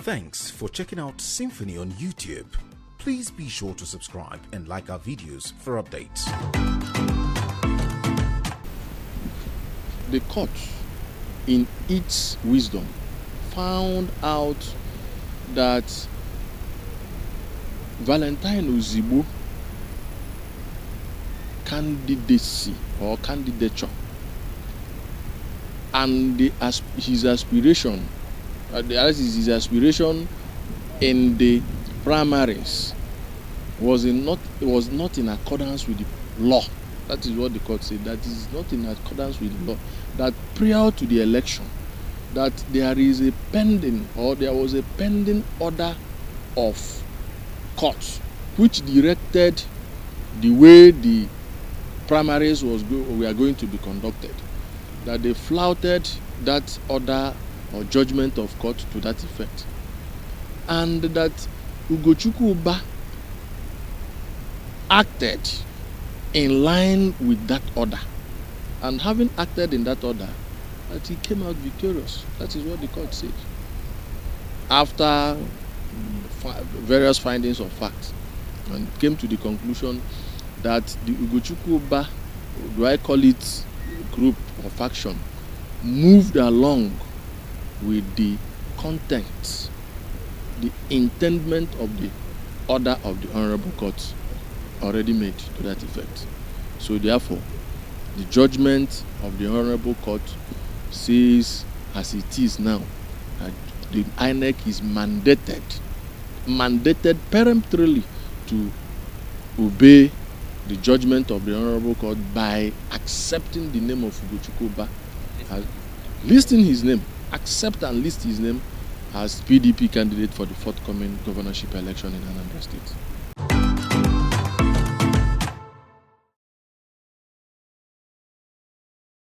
Thanks for checking out SYMFONI on YouTube. Please be sure to subscribe and like our videos for updates. The court, in its wisdom, found out that Valentine Ozigbo candidacy or candidature and his aspiration in the primaries was not in accordance with the law. That is what the court said. That is not in accordance with the law. That prior to the election, that there was a pending order of court which directed the way the primaries were going to be conducted. That they flouted that order or judgment of court to that effect, and that Ugochukwu Uba acted in line with that order, and having acted in that order, that he came out victorious. That is what the court said. After various findings of fact, and came to the conclusion that the Ugochukwu Uba, do I call it group or faction, moved along with the content, the intendment of the order of the Honorable Court already made to that effect. So therefore, the judgment of the Honorable Court says, as it is now, that the INEC is mandated peremptorily to obey the judgment of the Honorable Court by accepting the name of Ugochukwu Uba, listing his name, accept and list his name as PDP candidate for the forthcoming governorship election in Anambra State.